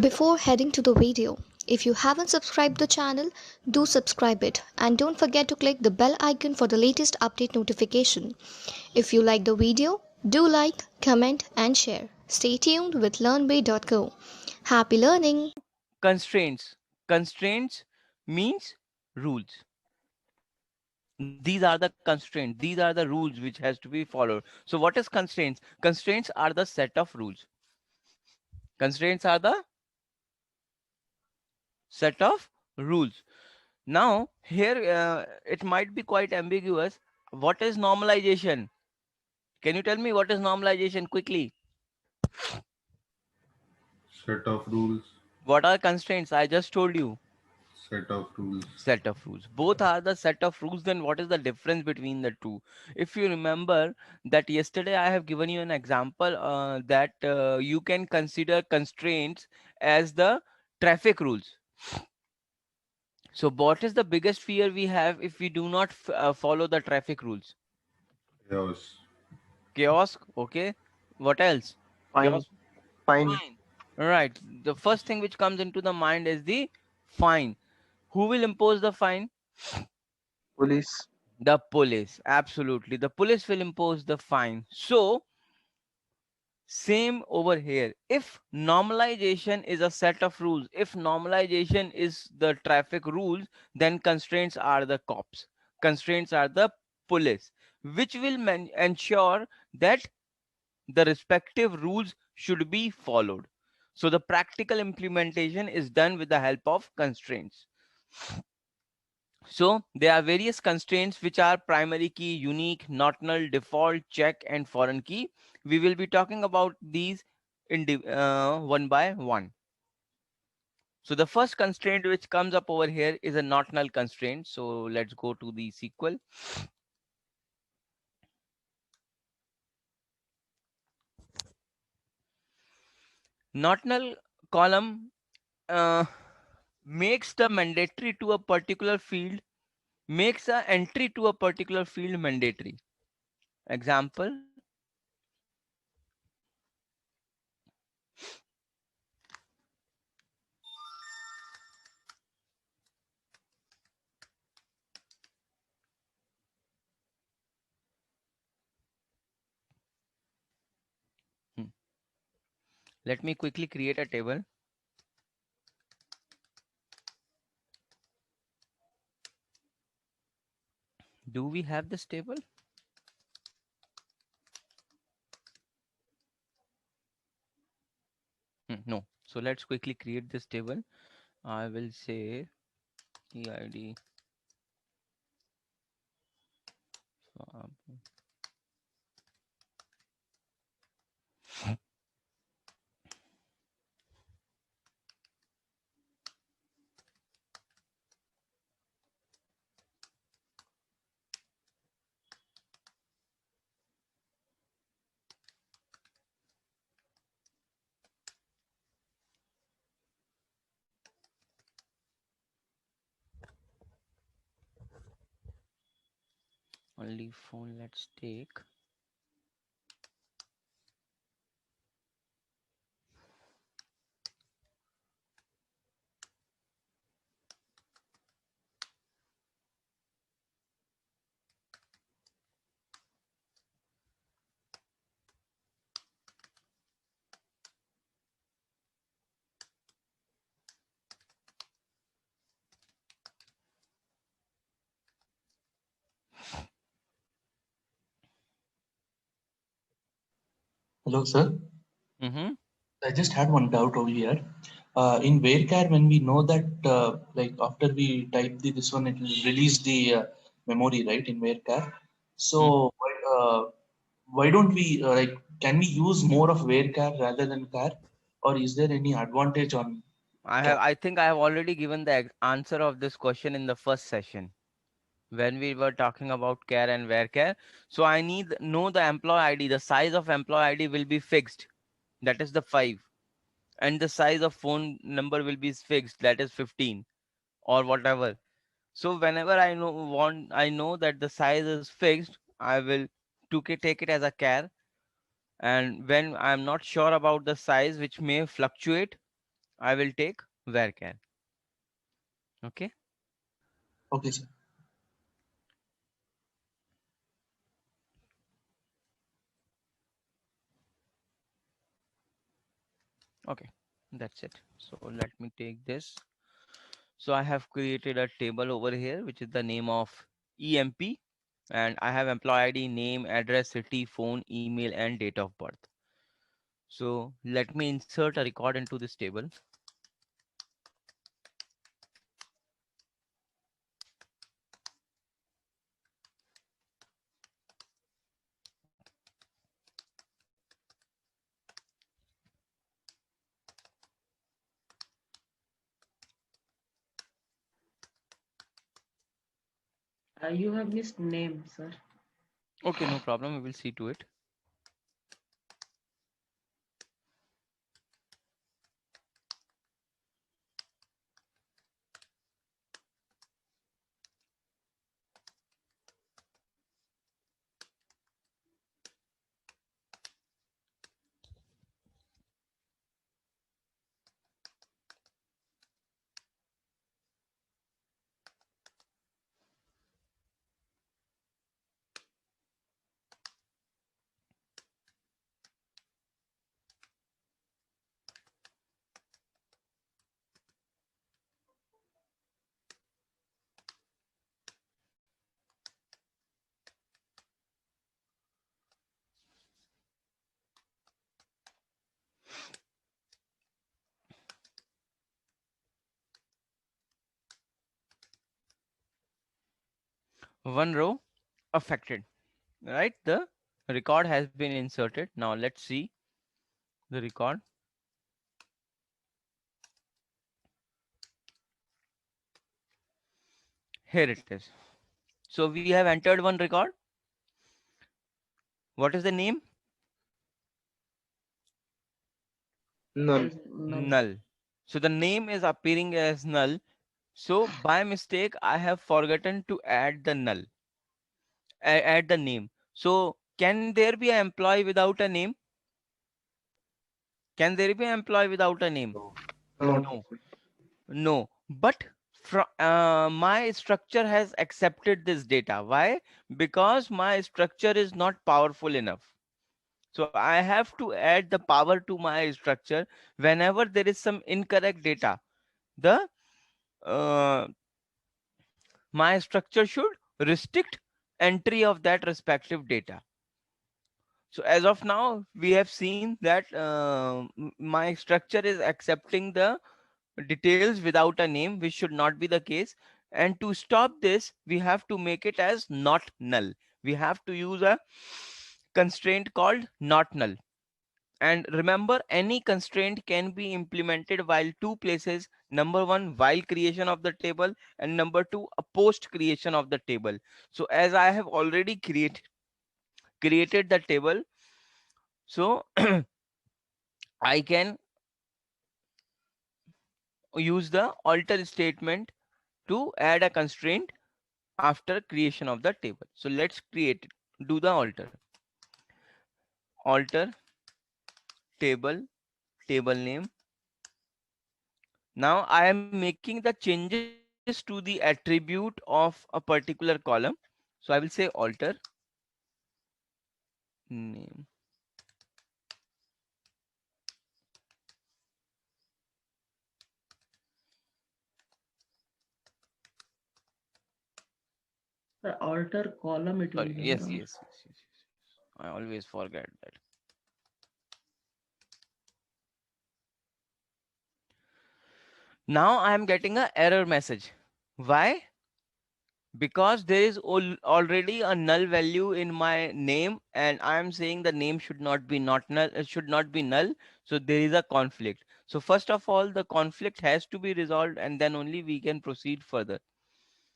Before heading to the video, if you haven't subscribed the channel, do subscribe it and don't forget to click the bell icon for the latest update notification. If you like the video, do like, comment and share. Stay tuned with learnbay.co. Happy learning! Constraints. Constraints means rules. These are the constraints. These are the rules which has to be followed. So what is constraints? Constraints are the set of rules. Constraints are the set of rules. Now here it might be quite ambiguous. What is normalization? Can you tell me what is normalization quickly? Set of rules. What are constraints? I just told you. Set of rules. Set of rules. Both are the set of rules. Then what is the difference between the two? If you remember that yesterday I have given you an example that you can consider constraints as the traffic rules. So what is the biggest fear we have if we do not follow the traffic rules? Chaos. Chaos. Okay. What else? Fine. Chaos. Fine. Fine. Right. The first thing which comes into the mind is the fine. Who will impose the fine? Police. The police. Absolutely. The police will impose the fine. So same over here. If normalization is a set of rules, if normalization is the traffic rules, then constraints are the cops. Constraints are the police, which will ensure that the respective rules should be followed. So the practical implementation is done with the help of constraints. So there are various constraints which are primary key, unique, not null, default, check, and foreign key. We will be talking about these in one by one. So the first constraint which comes up over here is a not null constraint. So let's go to the SQL. Not null column uh, makes the mandatory to a particular field, makes a entry to a particular field mandatory. Example, hmm, let me quickly create a table. Do we have this table? No. So let's quickly create this table. I will say EID. Only phone. Let's take. Hello, sir. Mm-hmm. I just had one doubt over here. In Varchar, when we know that, like after we type this one, it will release the memory, right? In Varchar. So why don't we like? Can we use more of Varchar rather than char, or is there any advantage on char? I think I have already given the answer of this question in the first session when we were talking about care and where care. So I need know the employee ID. The size of employee ID will be fixed. That is the 5. And the size of phone number will be fixed. That is 15 or whatever. So whenever I know that the size is fixed, I will take it as a care. And when I'm not sure about the size, which may fluctuate, I will take varchar. Okay. Okay, sir. Okay, that's it. So let me take this. So I have created a table over here, which is the name of EMP, and I have employee ID, name, address, city, phone, email, and date of birth. So let me insert a record into this table. You have missed name, sir. Okay, no problem. We will see to it. One row affected, right? The record has been inserted. Now let's see the record. Here it is. So we have entered one record. What is the name? Null. As null. Null. So the name is appearing as null. So by mistake, I have forgotten to add the null, add the name. So can there be an employee without a name? Can there be an employee without a name? No. No, no. But my structure has accepted this data. Why? Because my structure is not powerful enough. So I have to add the power to my structure whenever there is some incorrect data. The uh, my structure should restrict entry of that respective data. So as of now, we have seen that my structure is accepting the details without a name, which should not be the case. And to stop this, we have to make it as not null. We have to use a constraint called not null. And remember, any constraint can be implemented while two places. Number one, while creation of the table, and number two, a post creation of the table. So as I have already created the table, so I can use the alter statement to add a constraint after creation of the table. So let's create it. Do the alter table name. Now I am making the changes to the attribute of a particular column. So I will say alter name. The alter column it will Sorry, be there yes, also. yes, yes, yes, yes. I always forget that. Now I am getting a error message. Why? Because there is already a null value in my name, and I am saying the name should not be not null, it should not be null. So there is a conflict. So first of all, the conflict has to be resolved, and then only we can proceed further.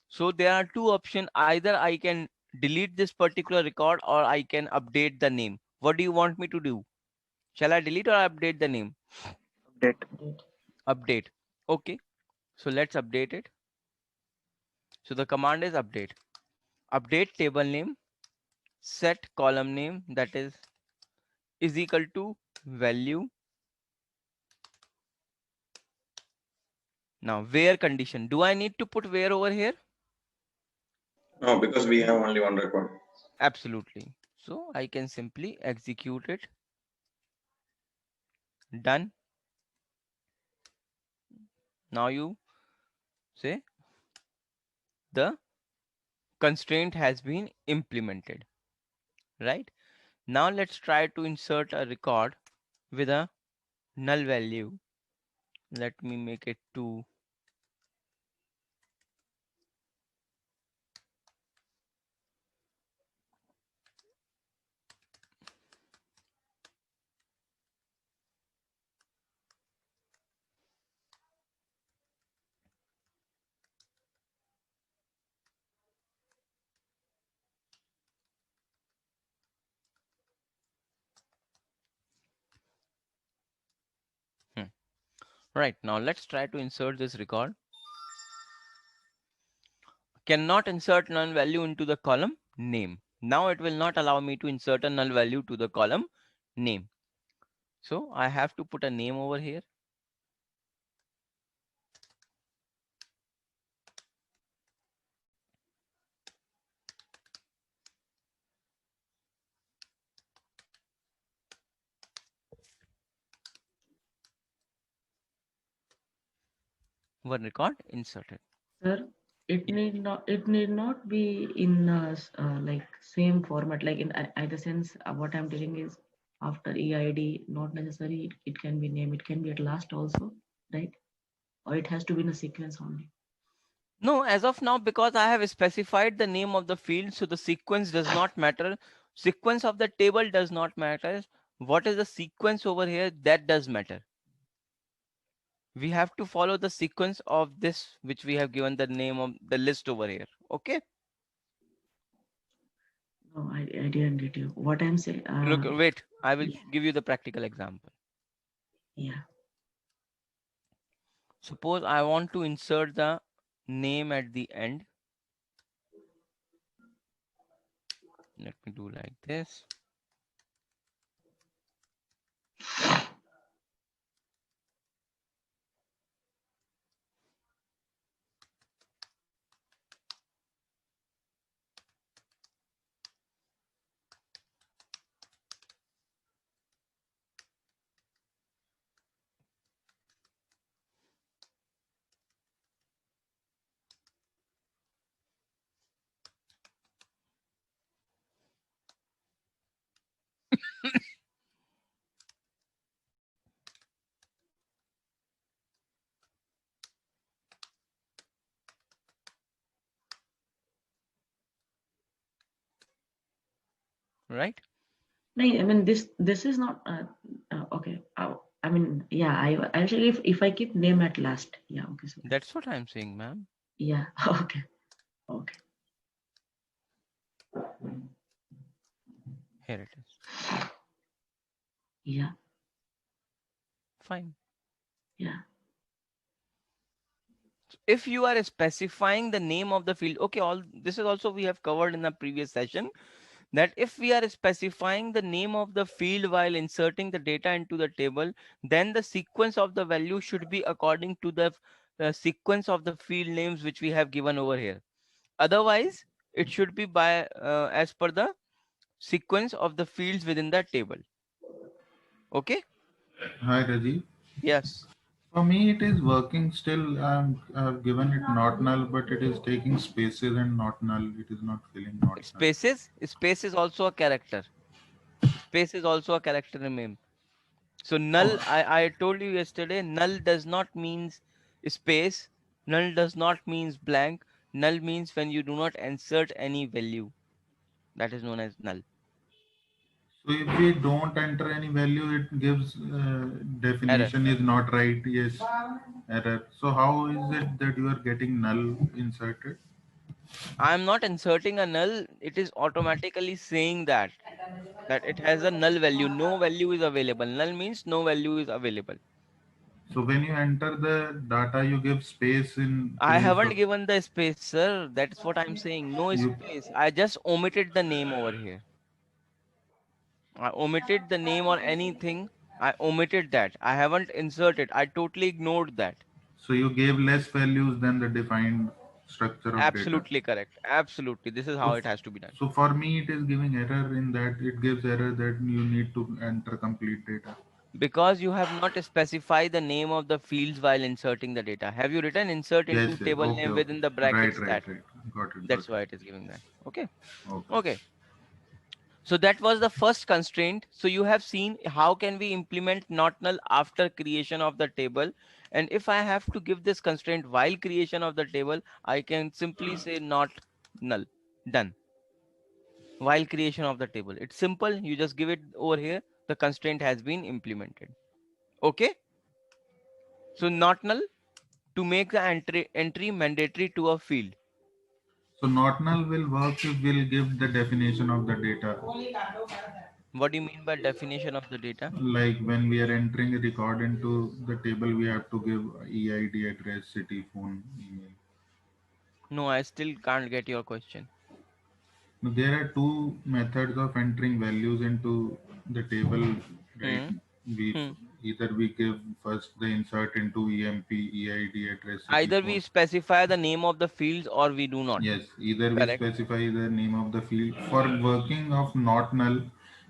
So there are two options. Either I can delete this particular record, or I can update the name. What do you want me to do? Shall I delete or update the name? Update. Update. Update. Okay. So let's update it. So the command is update. Update table name, set column name, that is equal to value Now, where condition. Do I need to put where over here? No, because we have only one record. Absolutely. So I can simply execute it. Done. Now you say the constraint has been implemented, right? Now let's try to insert a record with a null value. Let me make it 2. Right, now let's try to insert this record. Cannot insert null value into the column name. Now it will not allow me to insert a null value to the column name. So I have to put a name over here. One record inserted. Sir, it Yeah. need not be in like same format. Like in either sense, what I'm telling is after EID, not necessary. It can be name. It can be at last also, right? Or it has to be in a sequence only. No, as of now, because I have specified the name of the field, so the sequence does not matter. Sequence of the table does not matter. What is the sequence over here? That does matter. We have to follow the sequence of this, which we have given the name of the list over here. Okay. No, I didn't get you. What I'm saying. Look, wait, I will Yeah. give you the practical example. Yeah. Suppose I want to insert the name at the end. Let me do like this. Right? No, I mean this is not okay. I mean, yeah. I actually if I keep name at last, yeah. Okay. So That's what I'm saying, ma'am. yeah. Okay. Okay. Here it is. Yeah. Fine. Yeah. If you are specifying the name of the field, okay, all this is also we have covered in the previous session, that if we are specifying the name of the field while inserting the data into the table, then the sequence of the value should be according to the sequence of the field names which we have given over here. Otherwise, it should be by as per the sequence of the fields within the table. Okay. Hi, Rajiv. Yes. For me, it is working still. I've given it not null, but it is taking spaces and not null. It is not filling not null. Space is also a character. Space is also a character name. So null, I told you yesterday, null does not means space. Null does not means blank. Null means when you do not insert any value. That is known as null. So if we don't enter any value, it gives Error. definition is not right. Yes, error. So how is it that you are getting null inserted? I am not inserting a null. It is automatically saying that it has a null value. No value is available. Null means no value is available. So when you enter the data, you give space in I place haven't of given the space, sir. That's what I'm saying. No you. space. I just omitted the name over here. I omitted the name or anything. I omitted that. I haven't inserted. I totally ignored that. So you gave less values than the defined structure of data. Absolutely correct. Absolutely. This is how it has to be done. So for me, it is giving error in that it gives error that you need to enter complete data. Because you have not specified the name of the fields while inserting the data. Have you written insert into Yes, yes. table Okay, name okay. within the brackets? Right. Got it. That's why it is giving that. Okay. Okay. Okay. So that was the first constraint. So you have seen how can we implement not null after creation of the table. And if I have to give this constraint while creation of the table, I can simply say not null. Done. While creation of the table. It's simple. You just give it over here. The constraint has been implemented. Okay. So not null to make the entry mandatory to a field. So not null will work if we'll give the definition of the data. What do you mean by definition of the data? Like when we are entering a record into the table, we have to give EID, address, city, phone, email. No, I still can't get your question. Now, there are two methods of entering values into the table, right? Either we give first the insert into EMP, EID, address, city, Either phone. we specify the name of the fields or we do not. Yes, either we Correct. specify the name of the field. For working of not null,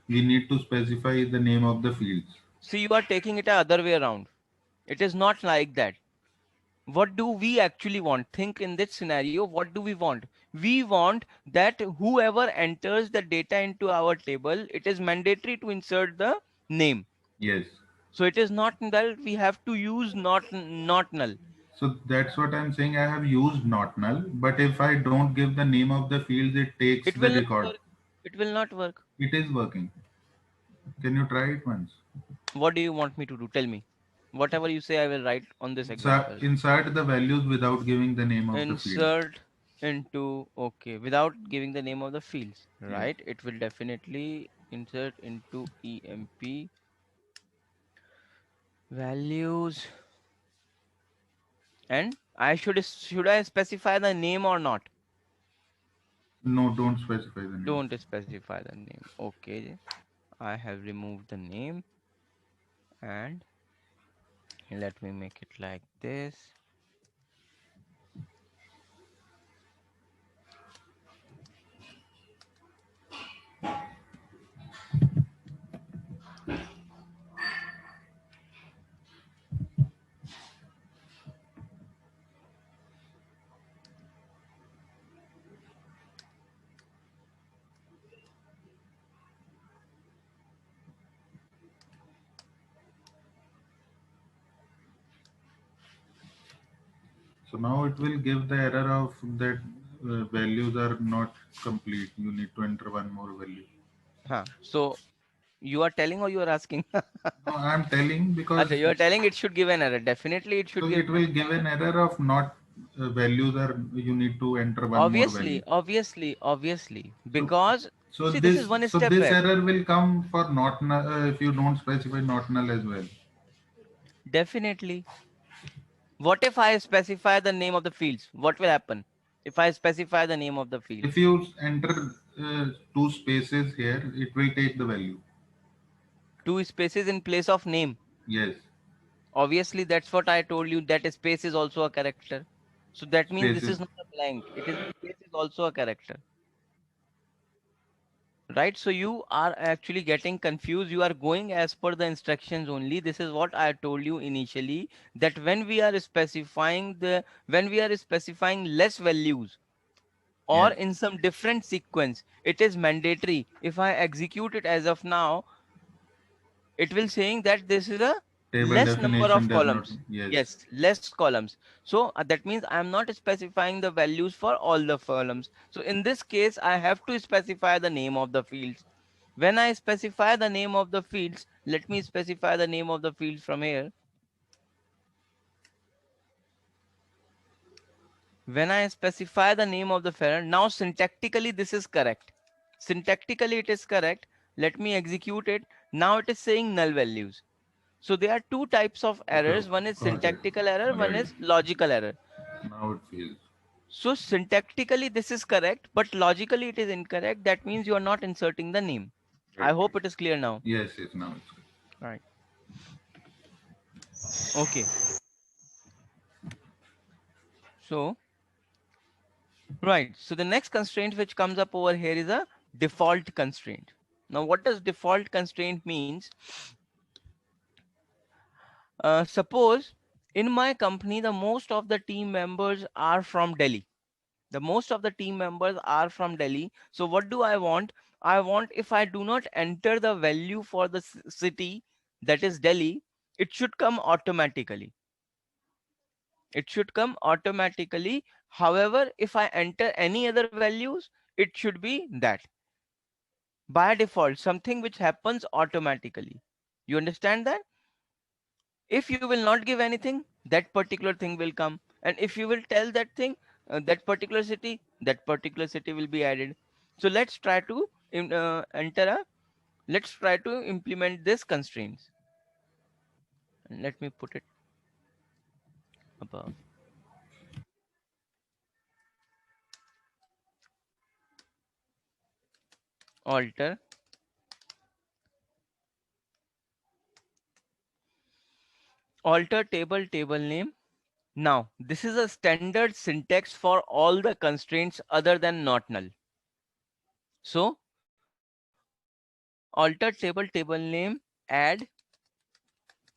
we need to specify the name of the fields. See, you are taking it the other way around. It is not like that. What do we actually want? Think in this scenario, what do we want? We want that whoever enters the data into our table, it is mandatory to insert the name. Yes. So it is not null. We have to use not null. So that's what I'm saying. I have used not null, but if I don't give the name of the fields, it takes It the will not record. work. It will not work. It is working. Can you try it once? What do you want me to do? Tell me. Whatever you say, I will write on this example. Insert the values without giving the name of the field. Insert into, okay, without giving the name of the fields, right? It will definitely insert into EMP values. And should I specify the name or not? No, don't specify the name. Don't specify the name. Okay. I have removed the name and let me make it like this. So now it will give the error of that values are not complete. You need to enter one more value. So you are telling or you are asking? No, I'm telling because you are telling it should give an error. Definitely it should so give. it will give an error of not values are you need to enter one more value. Obviously, because so see, this is one so step this back. error will come for not null if you don't specify not null as well. Definitely. What if I specify the name of the fields? What will happen if I specify the name of the field? If you enter two spaces here, it will take the value. Two spaces in place of name. Yes. Obviously, that's what I told you, that space is also a character. So that means Spaces. this is not a blank. It is space is also a character. Right? So you are actually getting confused. You are going as per the instructions only. This is what I told you initially, that when we are specifying less values or in some different sequence, it is mandatory. If I execute it as of now, it will saying that this is a Table less number of definition does columns. not- Yes, less columns. So that means I am not specifying the values for all the columns. So in this case, I have to specify the name of the fields. When I specify the name of the fields, let me specify the name of the fields from here. When I specify the name of the field, now syntactically this is correct. Syntactically it is correct. Let me execute it. Now it is saying null values. So there are two types of errors. One is syntactical error, one is logical error. Now it fails. So syntactically this is correct, but logically it is incorrect. That means you are not inserting the name. I hope it is clear now. Yes, now it's clear. Right. Okay. So, right. So the next constraint which comes up over here is a default constraint. Now, what does default constraint means? Suppose in my company, the most of the team members are from Delhi. The most of the team members are from Delhi. So what do I want? I want, if I do not enter the value for the city, that is Delhi, it should come automatically. It should come automatically. However, if I enter any other values, it should be that. By default, something which happens automatically. You understand that? If you will not give anything, that particular thing will come. And if you will tell that thing, that particular city will be added. So let's try to let's try to implement this constraints. And let me put it above. Alter table name. Now, this is a standard syntax for all the constraints other than not null. So, alter table name, add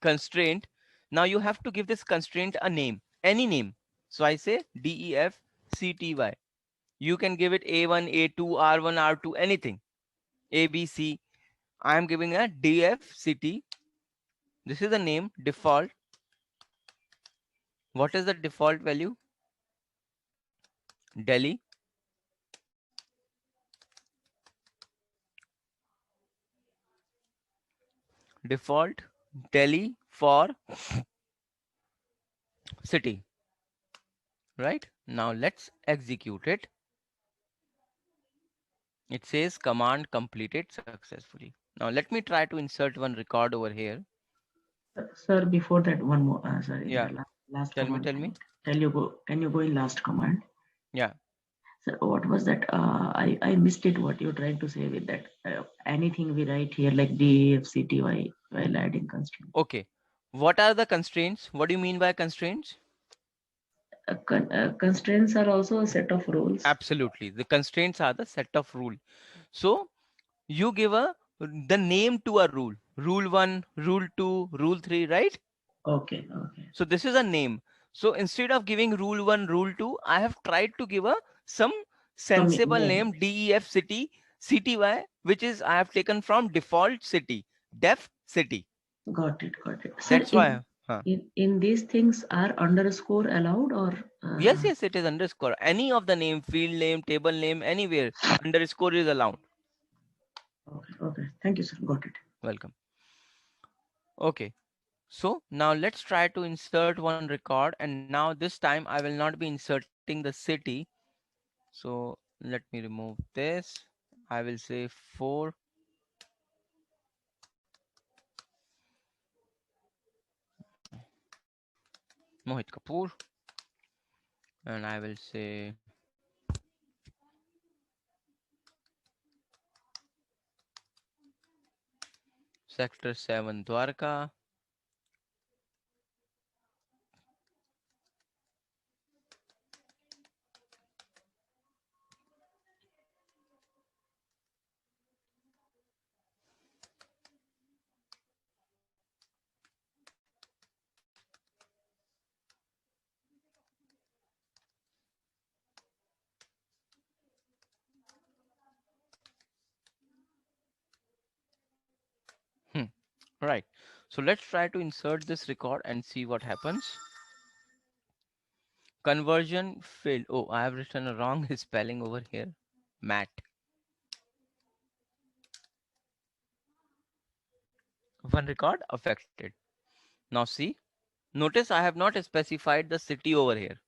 constraint. Now you have to give this constraint a name, any name. So I say def cty. You can give it a1, a2, r1, r2, anything. abc. I am giving a df city. This is the name default. What is the default value? Delhi. Default Delhi for city. Right? Now let's execute it. It says command completed successfully. Now let me try to insert one record over here. Sir, before that, one more. Sorry, Yeah. the last Tell command. me. Can you go in last command? Yeah. Sir, what was that? I missed it. What you're trying to say with that? Anything we write here like dfcty while adding constraint. Okay. What are the constraints? What do you mean by constraints? Constraints are also a set of rules. Absolutely. The constraints are the set of rule. So you give the name to a rule. Rule 1, rule 2, rule 3, right? Okay. So this is a name. So instead of giving rule 1, rule 2, I have tried to give some sensible name def city, cty, which is I have taken from default city, def city. Got it. Sir, That's why. in these things are underscore allowed or? Yes, it is underscore. Any of the name, field name, table name, anywhere, underscore is allowed. Okay. Thank you, sir. Got it. Welcome. Okay. So now let's try to insert one record, and now this time I will not be inserting the city. So let me remove this. I will say 4. Mohit Kapoor. And I will say Sector 7 Dwarka. Right. So let's try to insert this record and see what happens. Conversion failed. Oh, I have written a wrong spelling over here. Matt. One record affected. Now see, notice I have not specified the city over here.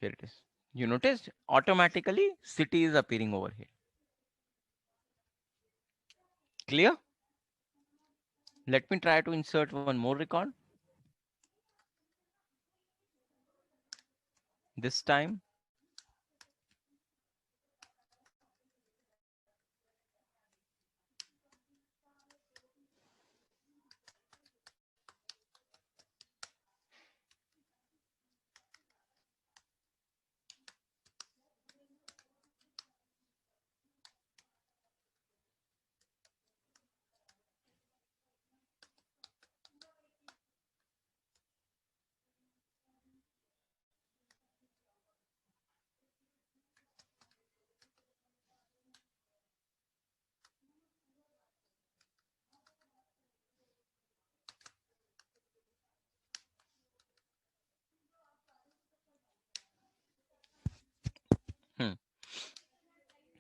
Here it is. You noticed automatically city is appearing over here. Clear? Let me try to insert one more record. This time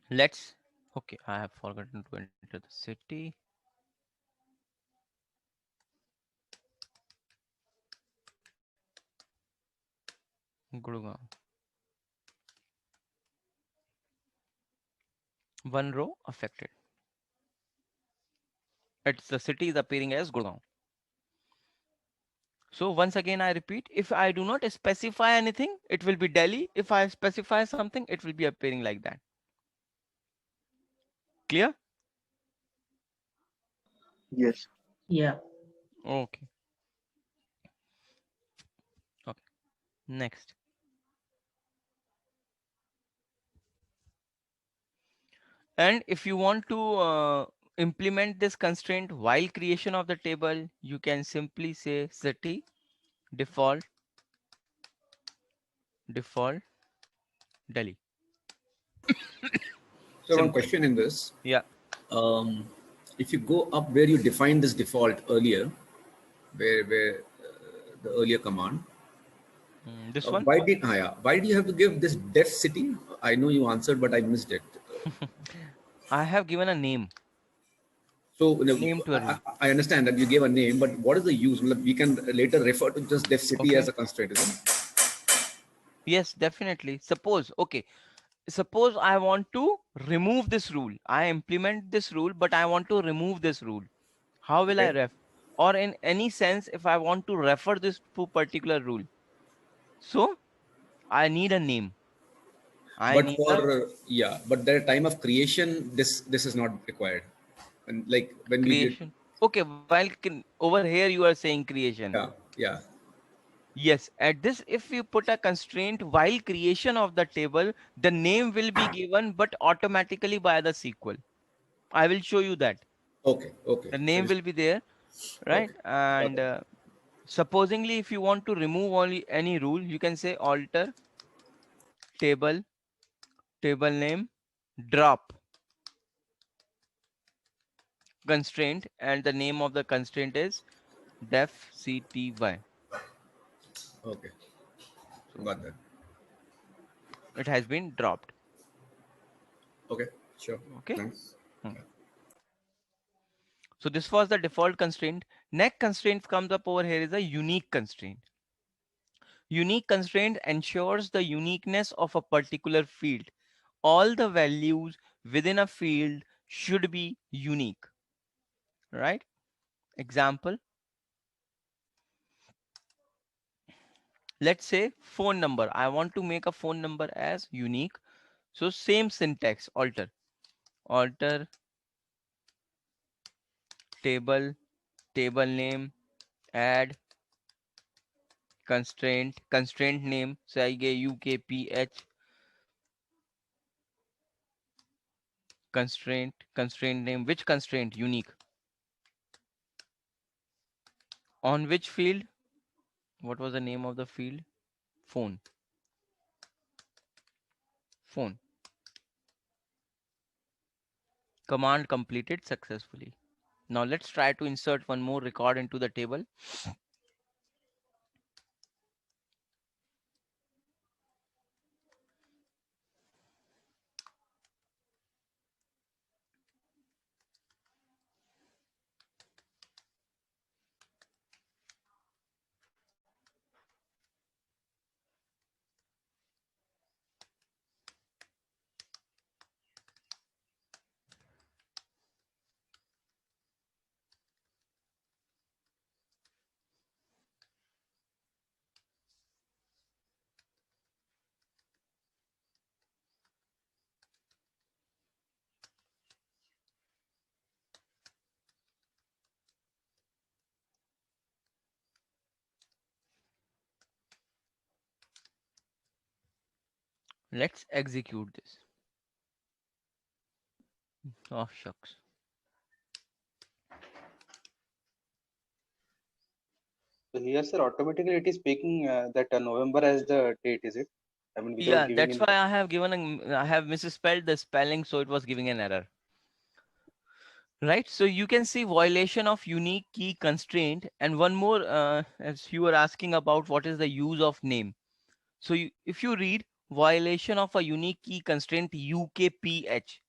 Let's, okay, I have forgotten to enter the city. Gurgaon. One row affected. It's the city is appearing as Gurgaon. So once again, I repeat, if I do not specify anything, it will be Delhi. If I specify something, it will be appearing like that. Clear? Yes. Yeah. Okay. Okay. Next. And if you want to implement this constraint while creation of the table, you can simply say city default Delhi. So one Simple. question in this. Yeah. Um, if you go up where you defined this default earlier, where the earlier command, This one. why do you have to give this def city? I know you answered, but I missed it. I have given a name. So Name to a rule. I understand that you gave a name, but what is the use? We can later refer to just def city Okay. as a constraint, isn't it? Yes, definitely. Suppose, okay, suppose I want to remove this rule. I implement this rule, but I want to remove this rule. How will I Okay. ref? Or in any sense, if I want to refer this to particular rule. So I need a name. I But need for a but at the time of creation, this is not required. And like when we did, creation. Okay, while over here you are saying creation. yeah. Yes, at this, if you put a constraint while creation of the table, the name will be given, but automatically by the SQL. I will show you that. Okay, okay. The name will be there, right? Okay, And okay, supposingly, if you want to remove only any rule, you can say alter table name drop constraint, and the name of the constraint is def cty. okay. So Got that. it has been dropped. Okay, sure. Okay. Thanks. So this was the default constraint. Next constraint comes up over here is a unique constraint. Unique constraint ensures the uniqueness of a particular field. All the values within a field should be unique, right? Example, let's say phone number. I want to make a phone number as unique. So same syntax, alter table name, add constraint name, say UKPH, constraint name, which constraint? Unique. On which field? What was the name of the field? Phone. Command completed successfully. Now let's try to insert one more record into the table. Let's execute this. Oh, shucks. So here, sir, automatically it is taking that November as the date, is it? I mean, without Yeah, giving that's in. why I have I have misspelled the spelling, so it was giving an error. Right, so you can see violation of unique key constraint. And one more, as you were asking about what is the use of name. So if you read violation of a unique key constraint UKPH.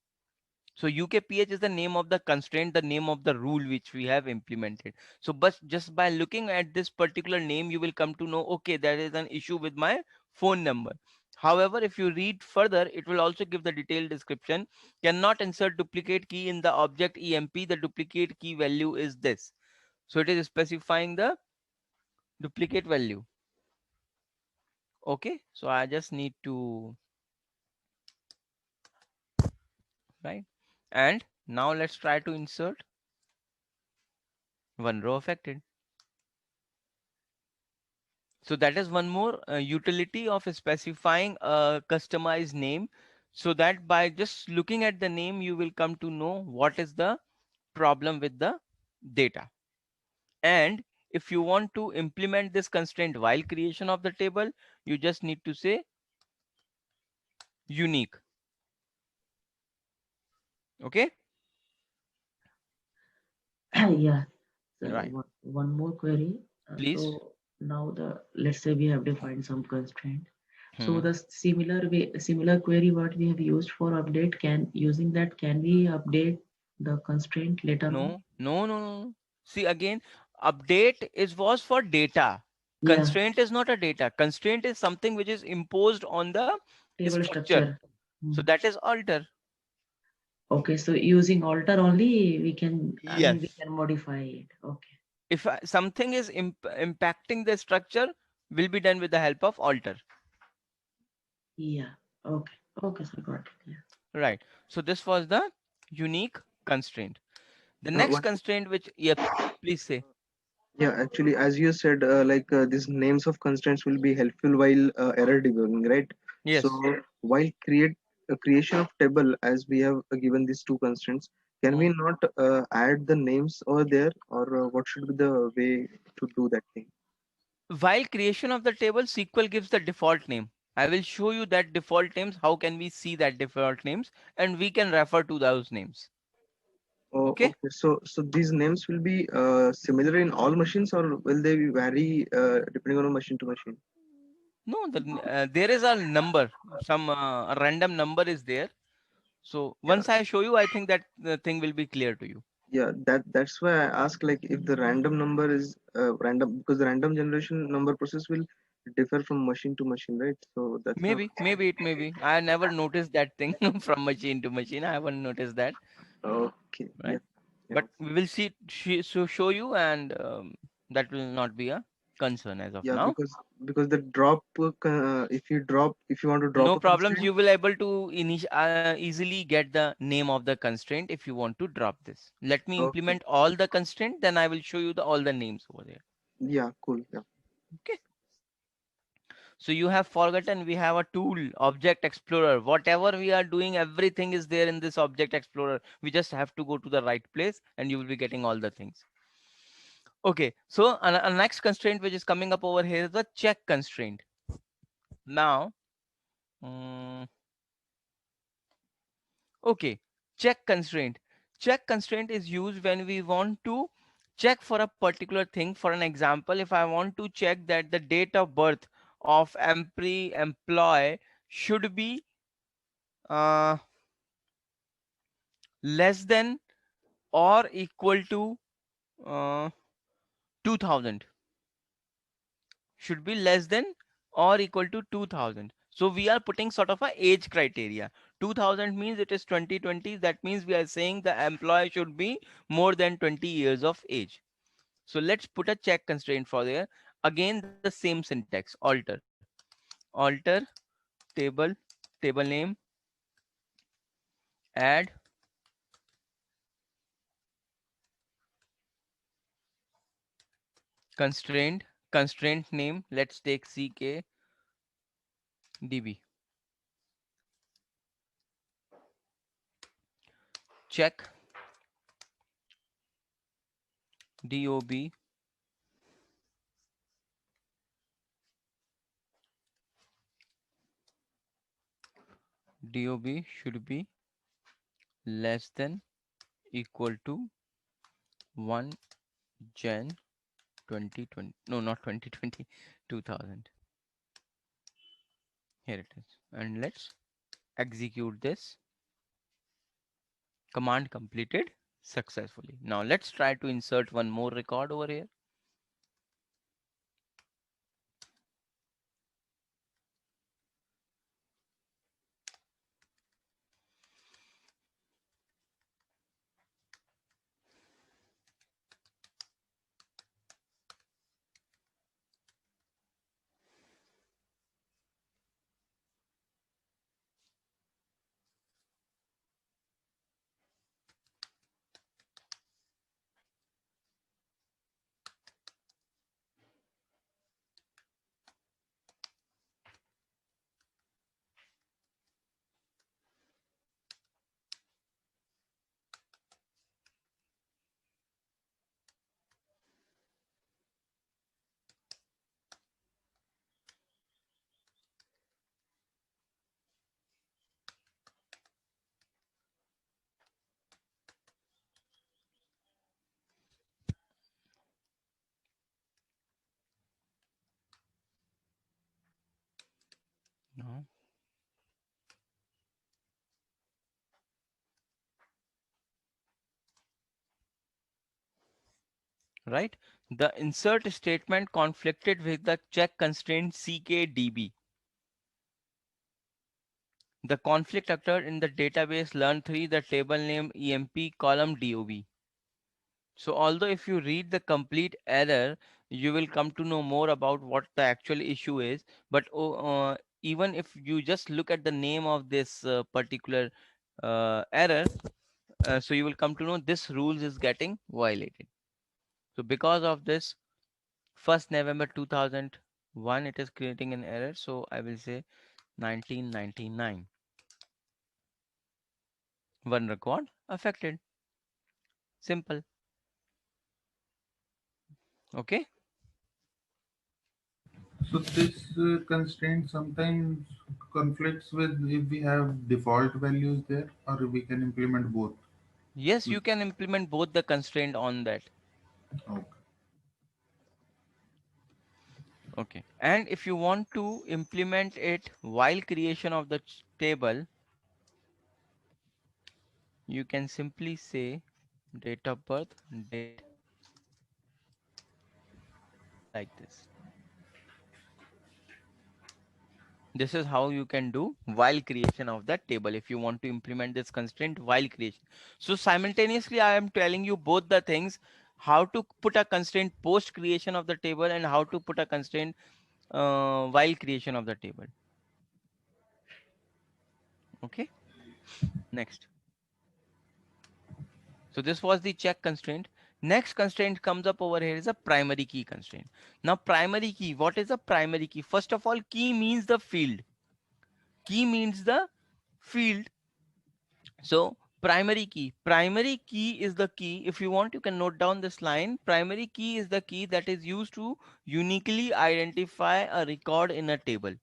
So UKPH is the name of the constraint, the name of the rule which we have implemented. So but just by looking at this particular name, you will come to know, okay, there is an issue with my phone number. However, if you read further, it will also give the detailed description. Cannot insert duplicate key in the object EMP. The duplicate key value is this. So it is specifying the duplicate value. Okay, so I just need to, right? And now let's try to insert one row affected. So that is one more utility of specifying a customized name, so that by just looking at the name, you will come to know what is the problem with the data. And if you want to implement this constraint while creation of the table, you just need to say unique. Okay. Yeah. So Right. one more query. Please. So now let's say we have defined some constraint. So Hmm. the similar query what we have used for update, using that can we update the constraint later on? No. See again, update was for data. Yeah, Constraint is not a data. Constraint is something which is imposed on the table structure. structure. So Hmm. that is alter. Okay, so using alter only I mean Yes. we can modify it. Okay. If something is impacting the structure, will be done with the help of alter. Yeah. Okay. Okay, so got it. Yeah. Right. So this was the unique constraint. The next One, constraint which, yep, please say. yeah, actually, as you said, these names of constraints will be helpful while error debugging, right? So Yes. while creation of table, as we have given these two constraints, can we Hmm. not add the names over there, or what should be the way to do that thing? While creation of the table, SQL gives the default name. I will show you that default names. How can we see that default names? And we can refer to those names. Oh, Okay. okay. So these names will be similar in all machines, or will they vary depending on machine to machine? No, there is a number, some a random number is there. So Yeah, once I show you, I think that the thing will be clear to you. yeah. That's why I ask, like, if the random number is random, because the random generation number process will differ from machine to machine, right? So that's why. Maybe it may be. I never noticed that thing from machine to machine. I haven't noticed that, Okay. Yeah. right? Yeah. But we will see, so show you, and that will not be a concern as of Yeah. now. Because the drop, if you want to drop No a problems. constraint. You will able to easily get the name of the constraint if you want to drop this. Let me Okay. implement all the constraint, then I will show you the all the names over there. Yeah. Cool. Yeah. Okay. So you have forgotten we have a tool, Object Explorer. Whatever we are doing, everything is there in this Object Explorer. We just have to go to the right place and you will be getting all the things. Okay, so a next constraint which is coming up over here is the check constraint. Now, mm, okay, check constraint. Check constraint is used when we want to check for a particular thing. For an example, if I want to check that the date of birth of employee should be uh, less than or equal to uh, 2000, should be less than or equal to 2000. So we are putting sort of a age criteria. 2000 means it is 2020. That means we are saying the employee should be more than 20 years of age. So let's put a check constraint for there. Again, the same syntax, alter table, table name, add constraint name. Let's take CKDB. Check DOB should be less than equal to 1 Jan 2020. No, not 2020, 2000. Here it is. And let's execute this. Command completed successfully. Now let's try to insert one more record over here. Now, right? The insert statement conflicted with the check constraint CKDB. The conflict occurred in the database learn3, the table name EMP column DOB. So although if you read the complete error, you will come to know more about what the actual issue is. But even if you just look at the name of this particular error, so you will come to know this rules is getting violated. So because of this, 1st November 2001, it is creating an error. So I will say 1999. One record affected. Simple. Okay. So this constraint sometimes conflicts with if we have default values there, or we can implement both. Yes, you can implement both the constraint on that. Okay. Okay. And if you want to implement it while creation of the table, you can simply say date of birth, date, like this. This is how you can do while creation of that table if you want to implement this constraint while creation. So simultaneously, I am telling you both the things, how to put a constraint post creation of the table and how to put a constraint while creation of the table. Okay. Next. So this was the check constraint. Next constraint comes up over here is a primary key constraint. Now primary key, what is a primary key? First of all, key means the field. Key means the field. So primary key is the key. If you want, you can note down this line. Primary key is the key that is used to uniquely identify a record in a table.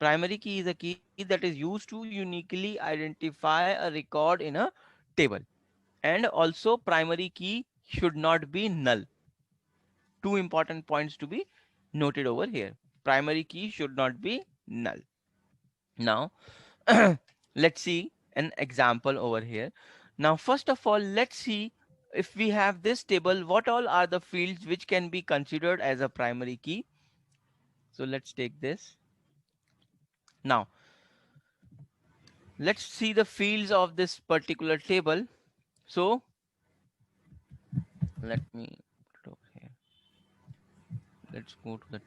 Primary key is a key that is used to uniquely identify a record in a table. And also primary key should not be null. Two important points to be noted over here. Primary key should not be null. Now let's see an example over here. Now first of all, let's see if we have this table, what all are the fields which can be considered as a primary key. So let's take this. Now let's see the fields of this particular table. So let me put it over here. Let's go to the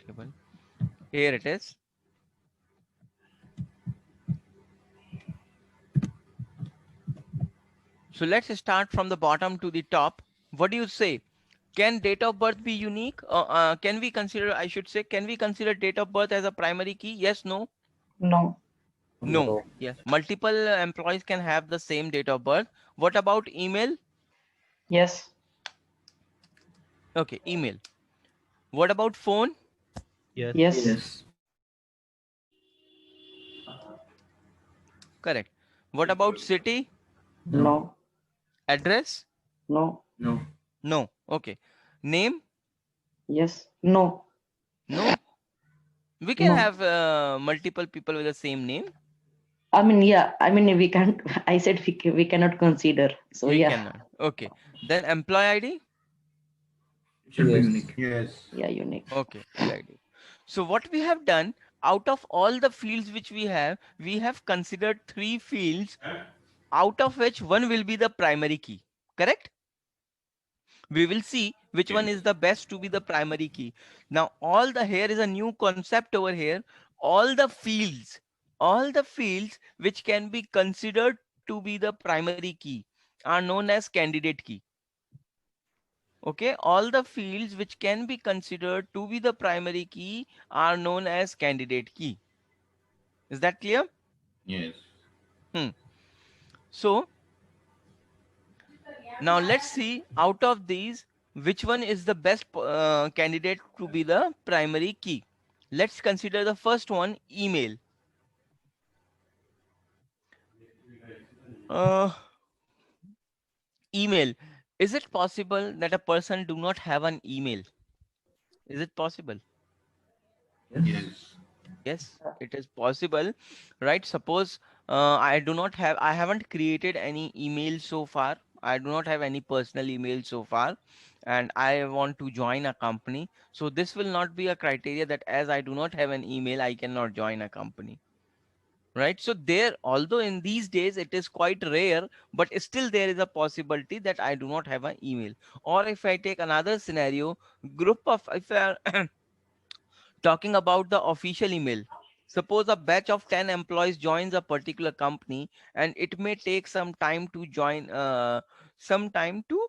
table. Here it is. So let's start from the bottom to the top. What do you say? Can date of birth be unique? Can we consider, I should say, can we consider date of birth as a primary key? Yes, no? No. No. Yes. Multiple employees can have the same date of birth. What about email? Yes. Okay, email. What about phone? Yes. Correct. What about city? No. Address? No. No. Okay. Name? Yes. No. No. We can No. have multiple people with the same name. I mean, yeah. I mean, we can't. I said we cannot consider. So We yeah. cannot. Okay. Then employee ID. Should be unique. Yes. Yeah, unique. Okay. EID. So what we have done, out of all the fields which we have considered 3 fields, out of which one will be the primary key. Correct? We will see which one is the best to be the primary key. Now here is a new concept over here. All the fields which can be considered to be the primary key are known as candidate key. Okay, all the fields which can be considered to be the primary key are known as candidate key. Is that clear? Yes. So now let's see out of these which one is the best candidate to be the primary key. Let's consider the first one, email. Uh, Email. Is it possible that a person do not have an email? Is it possible? Yes. Yes, it is possible, right? Suppose I haven't created any email so far. I do not have any personal email so far, and I want to join a company. So this will not be a criteria that as I do not have an email, I cannot join a company, right? So there, although in these days it is quite rare, but still there is a possibility that I do not have an email. Or if I take another scenario, if I are talking about the official email, suppose a batch of 10 employees joins a particular company, and it may take some time to some time to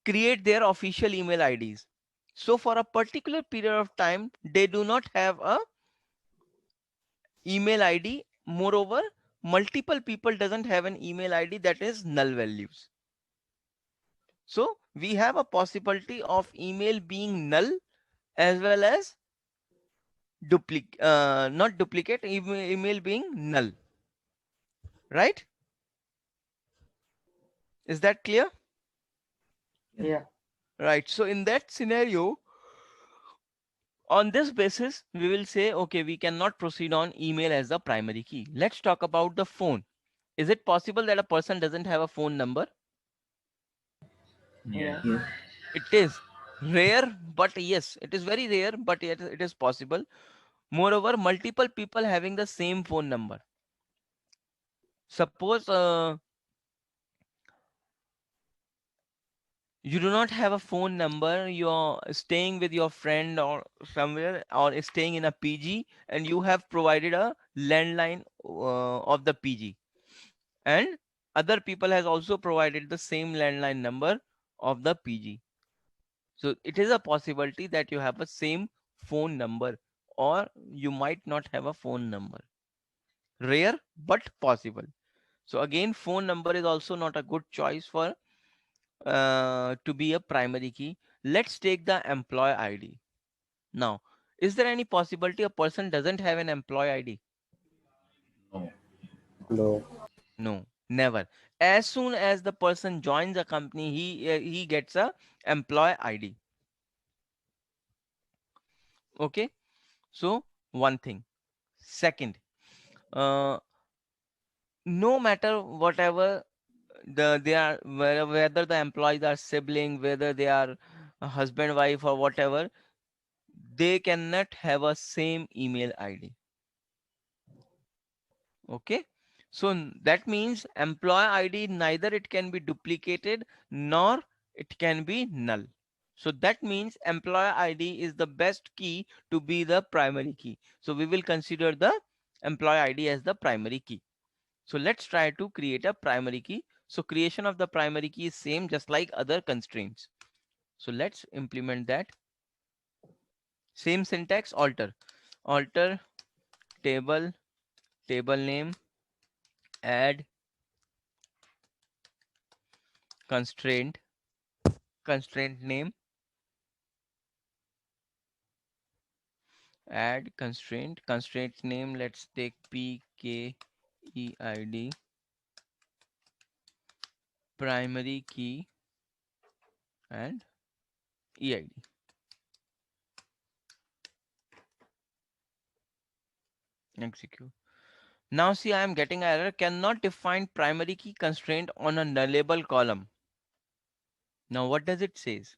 create their official email IDs. So for a particular period of time, they do not have a email ID. Moreover, multiple people doesn't have an email ID, that is null values. So we have a possibility of email being null as well as not duplicate, email being null, right? Is that clear? Yeah. Right. So in that scenario, on this basis, we will say, okay, we cannot proceed on email as the primary key. Let's talk about the phone. Is it possible that a person doesn't have a phone number? Yes. It is rare, but yes, it is very rare, but yet it is possible. Moreover, multiple people having the same phone number. Suppose you do not have a phone number, you're staying with your friend or somewhere, or staying in a PG, and you have provided a landline of the PG, and other people has also provided the same landline number of the PG. So it is a possibility that you have a same phone number, or you might not have a phone number. Rare, but possible. So again, phone number is also not a good choice for to be a primary key. Let's take the employee ID. Now, is there any possibility a person doesn't have an employee ID? No. No. No, never. As soon as the person joins a company, he gets a employee ID. Okay. So one thing. Second, uh, no matter whatever they are, whether the employees are sibling, whether they are a husband, wife, or whatever, they cannot have a same email ID. Okay. So that means employee ID, neither it can be duplicated nor it can be null. So that means employee ID is the best key to be the primary key. So we will consider the employee ID as the primary key. So let's try to create a primary key. So creation of the primary key is same, just like other constraints. So let's implement that. Same syntax, alter table name, add constraint name, add constraint name. Let's take pkeid, primary key, and eid. execute. Now see, I am getting an error, cannot define primary key constraint on a nullable column. Now what does it says?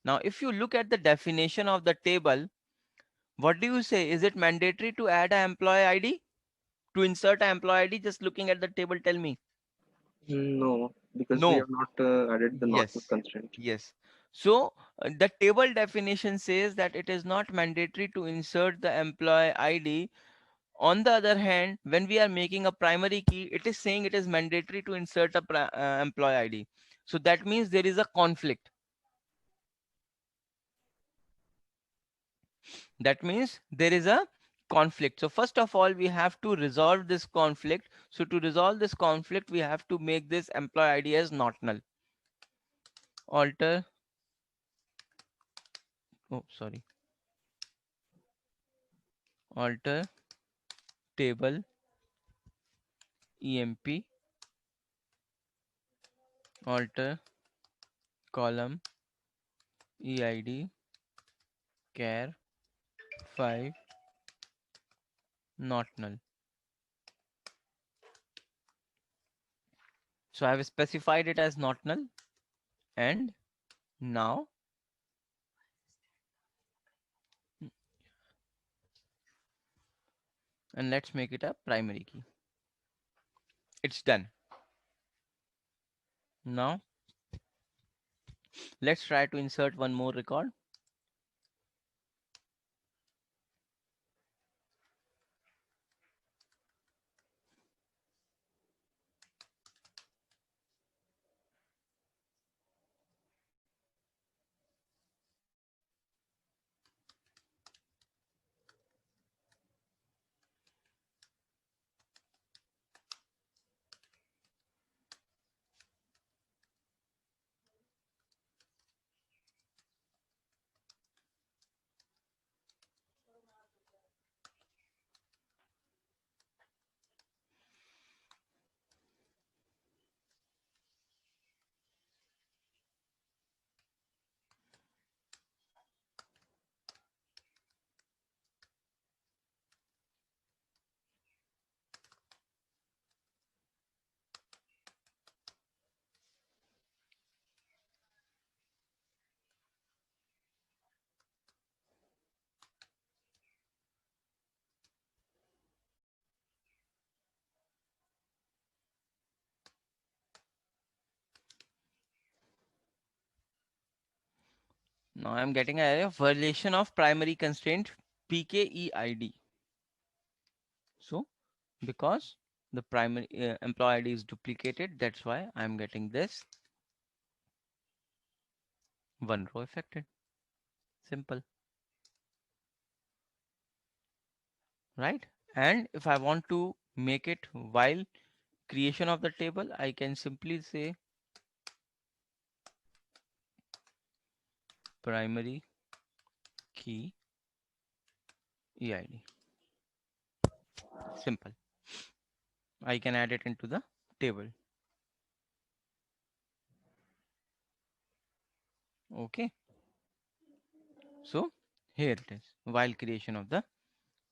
Now if you look at the definition of the table, what do you say? Is it mandatory to add an employee ID? To insert an employee ID, just looking at the table, tell me. No, because we No. have not added the not Yes. constraint. Yes. So the table definition says that it is not mandatory to insert the employee ID. On the other hand, when we are making a primary key, it is saying it is mandatory to insert a employee ID. So that means there is a conflict. That means there is a conflict. So first of all, we have to resolve this conflict. So to resolve this conflict, we have to make this employee ID as not null. Alter. Oh, sorry. Alter table emp alter column eid char 5 not null. So I have specified it as not null, and now and let's make it a primary key. It's done. Now let's try to insert one more record. Now I'm getting a violation of primary constraint pkeid. So because the primary employee ID is duplicated, that's why I'm getting this one row affected. Simple, right? And if I want to make it while creation of the table, I can simply say primary key eid. Simple. I can add it into the table. Okay. So here it is, while creation of the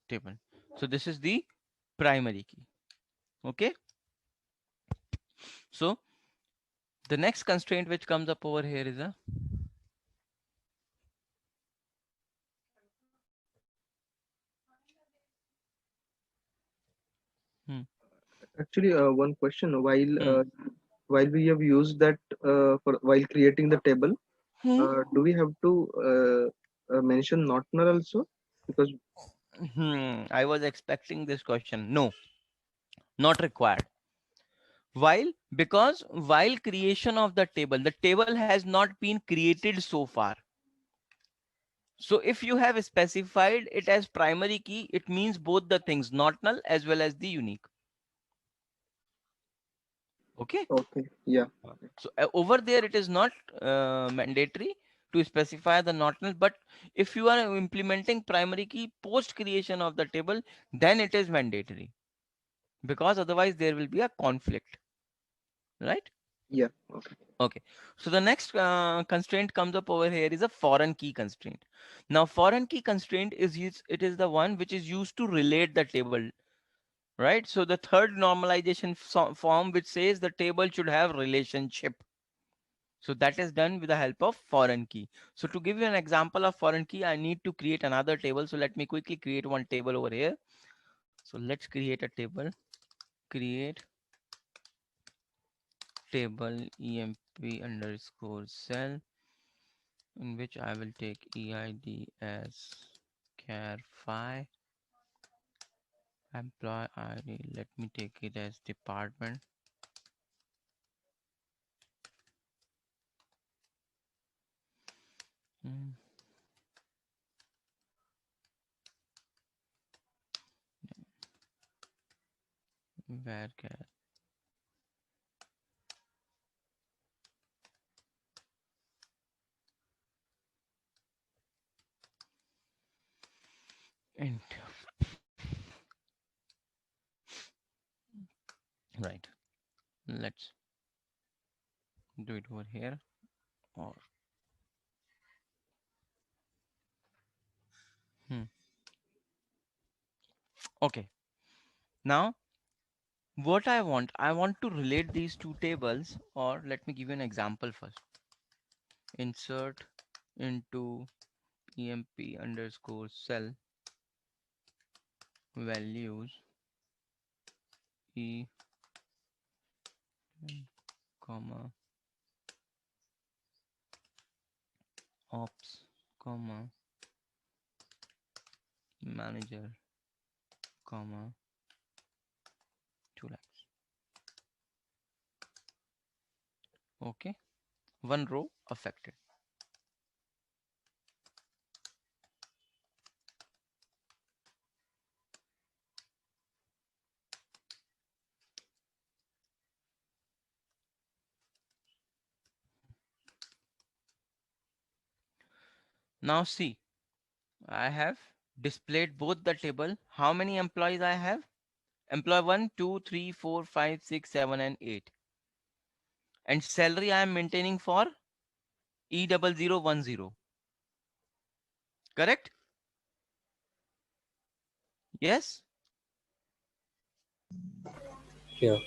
table. So this is the primary key. Okay. So the next constraint which comes up over here is a Actually, one question. While we have used that for while creating the table, do we have to mention not null also? Because I was expecting this question. No, not required. While because while creation of the table has not been created so far. So if you have specified it as primary key, it means both the things, not null as well as the unique. Okay. Okay. Yeah. So over there it is not mandatory to specify the not null, but if you are implementing primary key post creation of the table, then it is mandatory, because otherwise there will be a conflict, right? Yeah. Okay. Okay. So the next constraint comes up over here is a foreign key constraint. Now foreign key constraint is used, it is the one which is used to relate the table right? So the third normalization form, which says the table should have relationship. So that is done with the help of foreign key. So to give you an example of foreign key, I need to create another table. So let me quickly create one table over here. So let's create a table. Create table emp underscore cell, in which I will take EID as char phi. Employee ID, let me take it as department. Where can int, right? Let's do it over here, or okay. Now what I want to relate these two tables, or let me give you an example first. Insert into emp underscore cell values e comma ops comma manager comma 2 lakhs. Okay, one row affected. Now see, I have displayed both the table. How many employees I have? Employee 1, 2, 3, 4, 5, 6, 7, and 8. And salary I am maintaining for E0010. Correct? Yes? Yeah.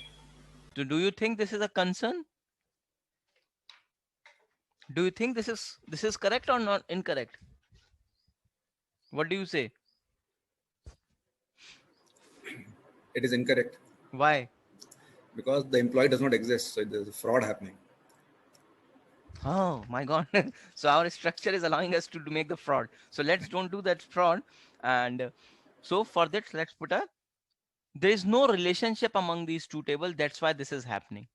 So do you think this is a concern? Do you think this is correct or not incorrect? What do you say? It is incorrect. Why? Because the employee does not exist, so there's a fraud happening. Oh my god. So our structure is allowing us to make the fraud. So let's don't do that fraud. And so for that, let's put a, there is no relationship among these two tables. That's why this is happening.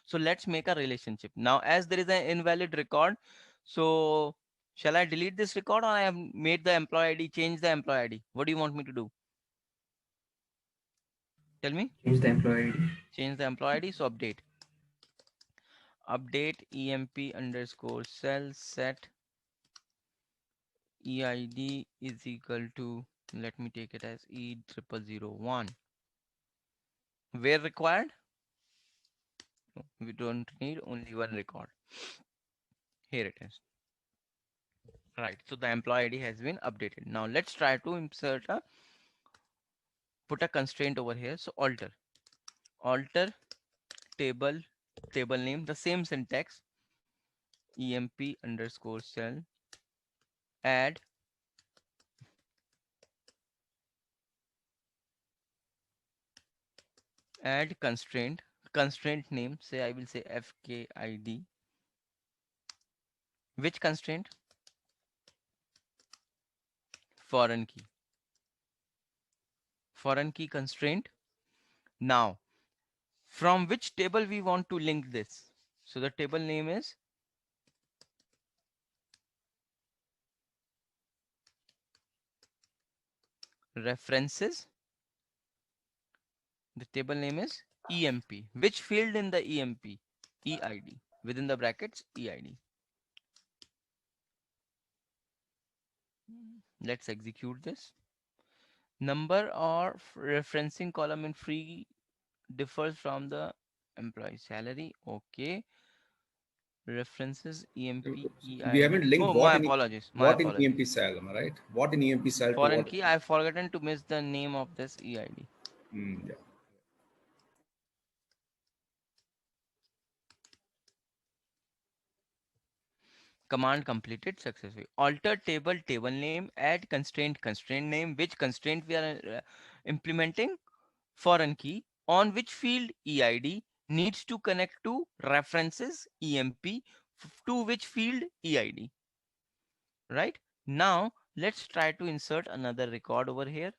So let's make a relationship. Now, as there is an invalid record, so shall I delete this record, or I have made the employee ID, change the employee ID? What do you want me to do? Tell me. Change the employee ID. Change the employee ID. So update. Update emp underscore cell set EID is equal to, let me take it as E0001. Where required? No, we don't need only one record. Here it is. Right. So the employee ID has been updated. Now let's try to insert a, put a constraint over here. So alter table name, the same syntax, emp underscore cell, add constraint name, say I will say fkid. Which constraint? Foreign key constraint. Now from which table we want to link this? So the table name is references. The table name is emp. Which field in the emp? EID. Within the brackets, EID. Let's execute this. Number or referencing column in free differs from the employee salary. Okay. References emp EID. We haven't linked Oh, what my in apologies. what in EMP cell, am I right? What in EMP cell to Foreign what? key. I've forgotten to miss the name of this EID. Yeah. Command completed successfully. Alter table name, add constraint name, which constraint we are implementing, foreign key, on which field EID needs to connect to references EMP, to which field EID. Right? Now let's try to insert another record over here.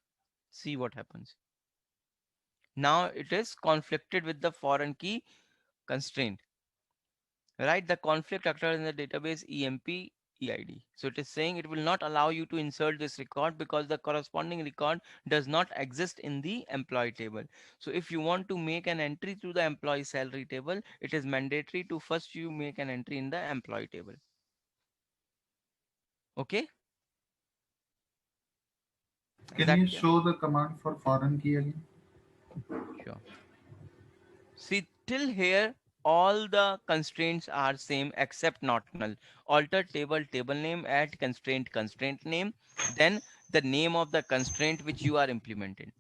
See what happens. Now it is conflicted with the foreign key constraint. Right, the conflict occurs in the database EMP EID. So it is saying it will not allow you to insert this record because the corresponding record does not exist in the employee table. So if you want to make an entry to the employee salary table, it is mandatory to first you make an entry in the employee table. Okay. Can you show the command for foreign key again? Sure. See, till here all the constraints are same except not null. Alter table name, add constraint name, then the name of the constraint which you are implementing.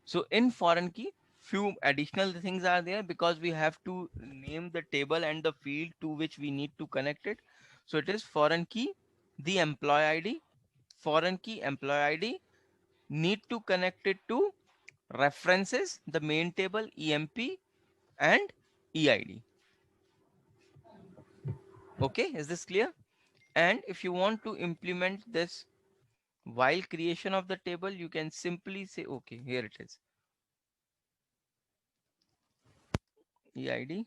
So in foreign key, few additional things are there because we have to name the table and the field to which we need to connect it. So it is foreign key, the employee ID, foreign key employee ID, need to connect it to references, the main table EMP and EID. Okay, is this clear? And if you want to implement this while creation of the table, you can simply say, okay, here it is. EID,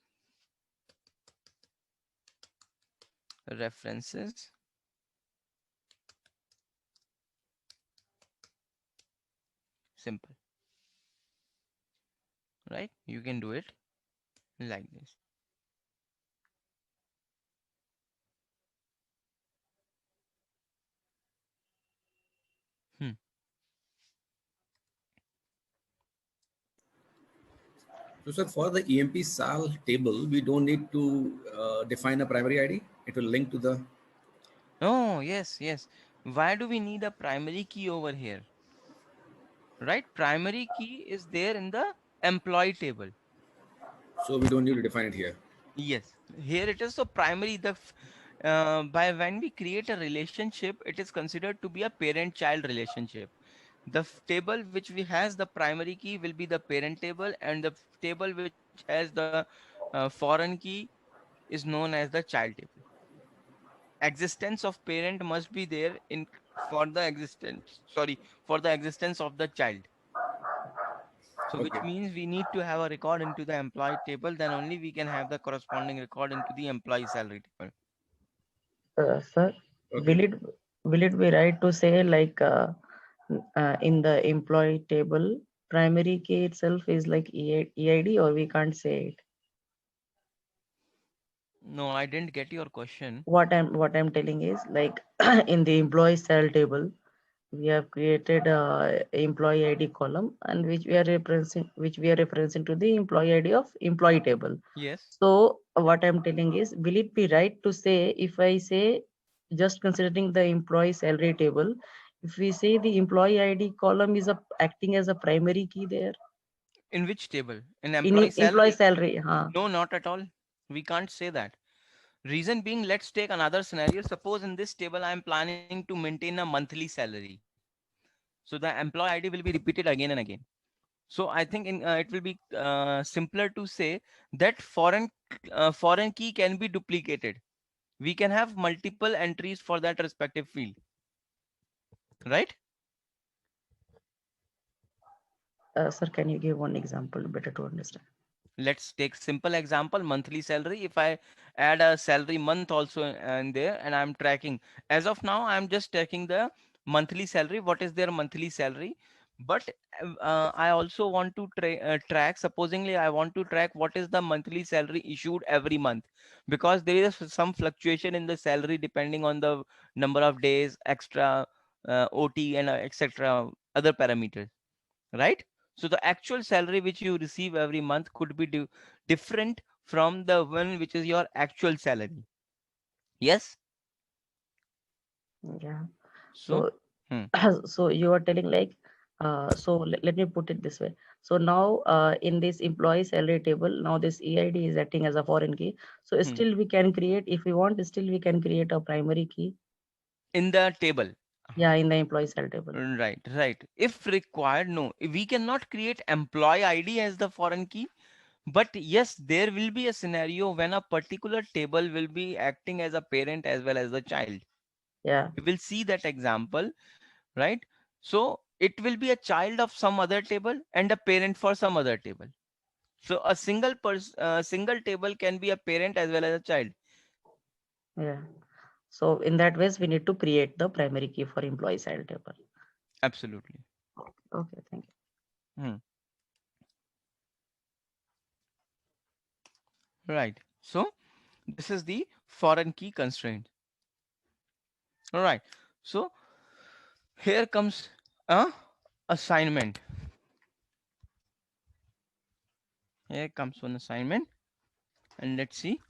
references, simple, right? You can do it like this. So, sir, for the EMP SAL table, we don't need to define a primary ID. It will link to the. Oh, yes. Why do we need a primary key over here? Right? Primary key is there in the employee table. So we don't need to define it here. Yes, here it is. So primary, by when we create a relationship, it is considered to be a parent-child relationship. The table which we has the primary key will be the parent table, and the table which has the foreign key is known as the child table. Existence of parent must be there in for the existence. Sorry, for the existence of the child. So which Okay. means we need to have a record into the employee table, then only we can have the corresponding record into the employee salary table. Sir, Okay. will it be right to say like in the employee table, primary key itself is like EID, or we can't say it? No, I didn't get your question. What I'm telling is like in the employee cell table, we have created a employee ID column, and which we are referencing to the employee ID of employee table. Yes. So what I'm telling is, will it be right to say, if I say just considering the employee salary table, if we say the employee ID column is acting as a primary key there? In which table? In In employee employee salary? salary, No, not at all. We can't say that. Reason being, let's take another scenario. Suppose in this table, I am planning to maintain a monthly salary. So the employee ID will be repeated again and again. So I think it will be simpler to say that foreign key can be duplicated. We can have multiple entries for that respective field. Right? Sir, can you give one example better to understand? Let's take simple example, monthly salary. If I add a salary month also in there, and I'm tracking, as of now I'm just tracking the monthly salary, what is their monthly salary. But I also want to track, supposingly I want to track what is the monthly salary issued every month, because there is some fluctuation in the salary depending on the number of days extra, OT and etc, other parameters, right? So the actual salary which you receive every month could be different from the one which is your actual salary. Yes. Yeah. So So so you are telling like So let me put it this way. So now in this employee salary table, now this EID is acting as a foreign key. So still we can create, if we want, still we can create a primary key in the table. Yeah, in the employee cell table. Right. If required, no, we cannot create employee ID as the foreign key. But yes, there will be a scenario when a particular table will be acting as a parent as well as the child. Yeah. We will see that example, right? So it will be a child of some other table and a parent for some other table. So a single table can be a parent as well as a child. Yeah. So in that ways, we need to create the primary key for employee cell table. Absolutely. Okay, thank you. Right. So this is the foreign key constraint. All right. So here comes a assignment. Here comes one assignment, and let's see.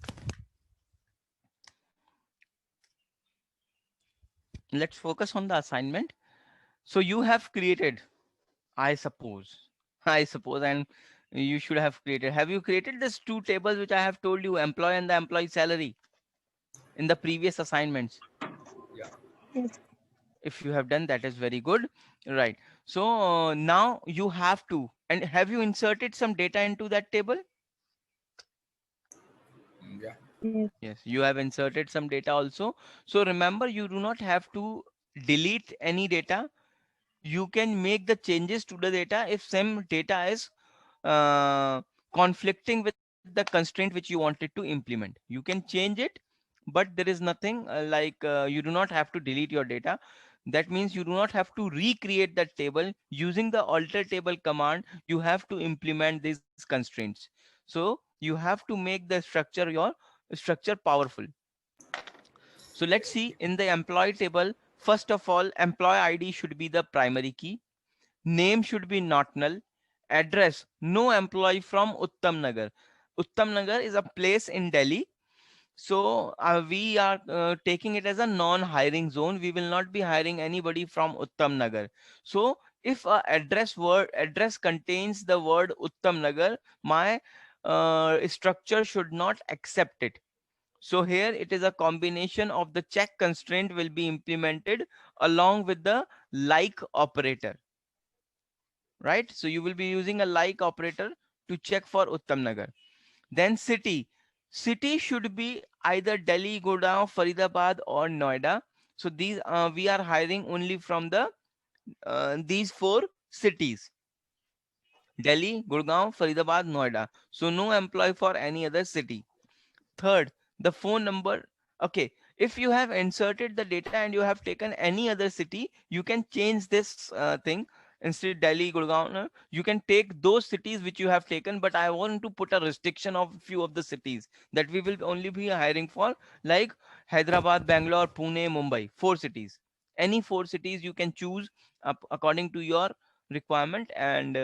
Let's focus on the assignment. So you have created, I suppose, and you should have created. Have you created these two tables which I have told you, employee and the employee salary, in the previous assignments? Yeah. Yes. If you have done, that is very good. Right. So now you have to, and have you inserted some data into that table? Yeah. Yes, you have inserted some data also. So remember, you do not have to delete any data. You can make the changes to the data if some data is conflicting with the constraint which you wanted to implement. You can change it, but there is nothing you do not have to delete your data. That means you do not have to recreate that table. Using the alter table command, you have to implement these constraints. So you have to make the structure powerful. So let's see, in the employee table, first of all, employee ID should be the primary key. Name should be not null. Address, no employee from Uttam Nagar. Uttam Nagar is a place in Delhi. So we are taking it as a non-hiring zone. We will not be hiring anybody from Uttam Nagar. So if a address contains the word Uttam Nagar, my structure should not accept it. So here it is a combination of the check constraint will be implemented along with the like operator. Right? So you will be using a like operator to check for Uttam Nagar. Then city. City should be either Delhi, Gurgaon, Faridabad or Noida. So these we are hiring only from the these four cities. Delhi, Gurgaon, Faridabad, Noida. So no employee for any other city. Third, the phone number. Okay, if you have inserted the data and you have taken any other city, you can change this thing. Instead Delhi, Gurgaon, you can take those cities which you have taken, but I want to put a restriction of few of the cities that we will only be hiring for, like Hyderabad, Bangalore, Pune, Mumbai, four cities. Any four cities you can choose according to your requirement, and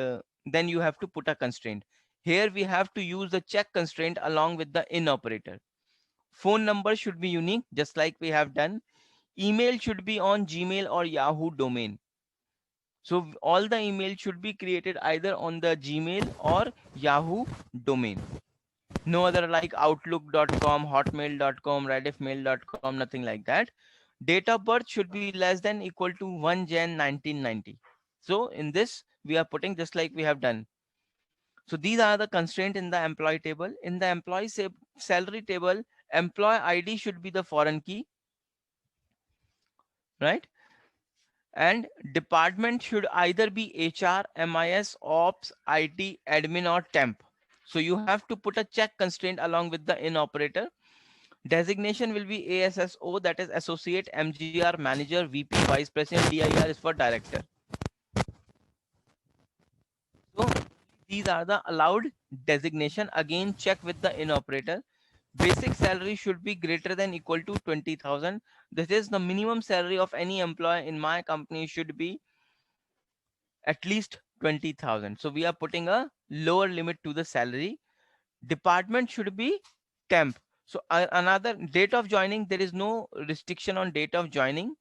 then you have to put a constraint. Here we have to use the check constraint along with the in operator. Phone number should be unique, just like we have done. Email should be on Gmail or Yahoo domain. So all the email should be created either on the Gmail or Yahoo domain. No other like outlook.com, hotmail.com, rediffmail.com, nothing like that. Date of birth should be less than equal to 1 Jan 1990. So in this, we are putting just like we have done. So these are the constraints in the employee table. In the employee salary table, employee ID should be the foreign key, right? And department should either be HR, MIS, Ops, IT, admin, or temp. So you have to put a check constraint along with the in operator. Designation will be ASSO, that is Associate, MGR, Manager, VP, Vice President. DIR is for Director. So these are the allowed designation. Again, check with the in operator. Basic salary should be greater than equal to 20,000. This is the minimum salary of any employee in my company should be at least 20,000. So we are putting a lower limit to the salary. Department should be temp. So another date of joining, there is no restriction on date of joining.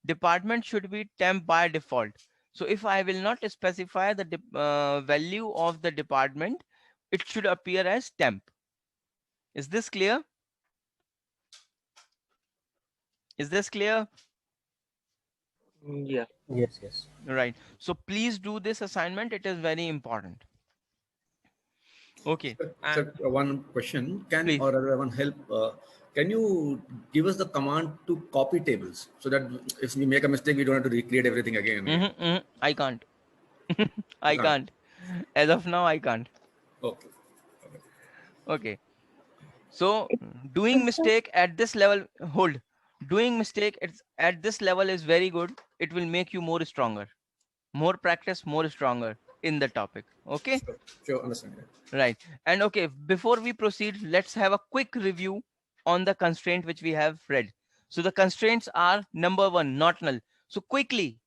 Department should be temp by default. So if I will not specify the value of the department, it should appear as temp. Is this clear? Is this clear? Yeah. Yes, yes. Right. So please do this assignment. It is very important. Okay. Sir, one question, Please. or rather one help. Can you give us the command to copy tables so that if we make a mistake, we don't have to recreate everything again and again? I can't. I can't. As of now, I can't. Okay. Okay. So doing mistake at this level, hold. Doing mistake at this level is very good. It will make you more stronger. More practice, more stronger in the topic. Okay. Sure, understand. Right. And okay, before we proceed, let's have a quick review on the constraint which we have read. So the constraints are number 1, not null. So quickly,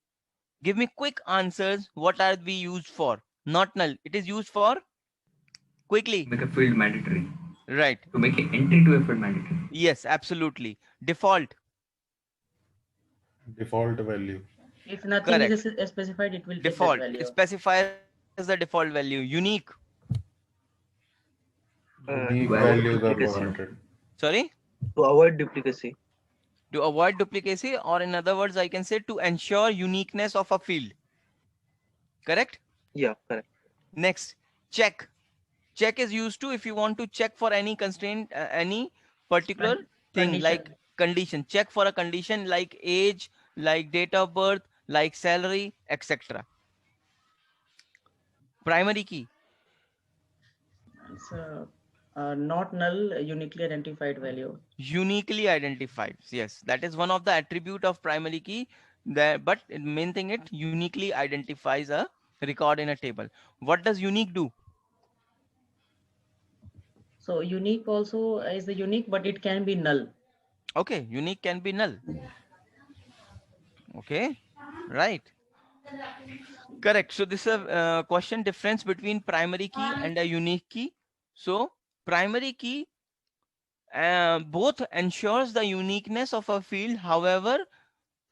give me quick answers. What are we used for? Not null. It is used for quickly. Make a field mandatory. Right. To make an entry to a field mandatory. Yes, absolutely. Default. Default value. If nothing Correct. is specified, it will take that Default. value. It specifies the default value. Unique. Unique values are warranted. Sorry? To avoid duplicacy. To avoid duplicacy, or in other words, I can say to ensure uniqueness of a field. Correct? Yeah, correct. Next, check. Check is used to if you want to check for any constraint, any particular thing like condition. Check for a condition like age, like date of birth, like salary, etc. Primary key. It's not null, uniquely identified value. Uniquely identified. Yes, that is one of the attribute of primary key. But main thing, it uniquely identifies a record in a table. What does unique do? So unique also is the unique, but it can be null. Okay, unique can be null. Okay, right. Correct. So this is a question difference between primary key and a unique key. So primary key both ensures the uniqueness of a field. However,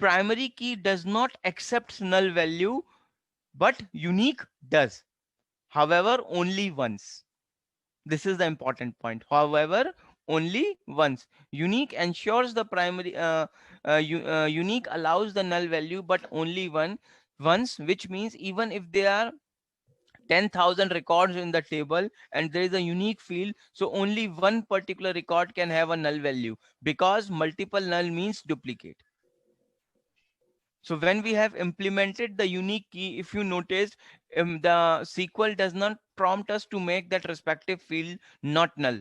primary key does not accept null value, but unique does. However, only once. This is the important point. However, only once. Unique ensures the primary unique allows the null value, but only once, which means even if there are 10,000 records in the table and there is a unique field, so only one particular record can have a null value, because multiple null means duplicate. So when we have implemented the unique key, if you noticed, the SQL does not prompt us to make that respective field not null.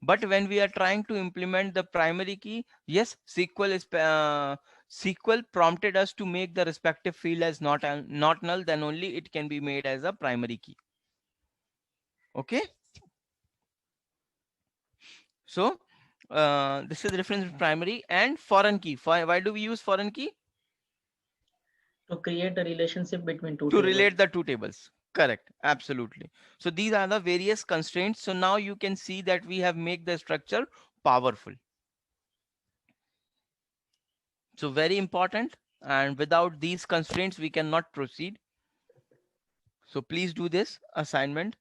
But when we are trying to implement the primary key, yes, SQL prompted us to make the respective field as not null, then only it can be made as a primary key. Okay. So this is the difference between primary and foreign key. Why do we use foreign key? To create a relationship between two to tables. relate the two tables. Correct. Absolutely. So these are the various constraints. So now you can see that we have made the structure powerful. So very important. And without these constraints, we cannot proceed. So please do this assignment.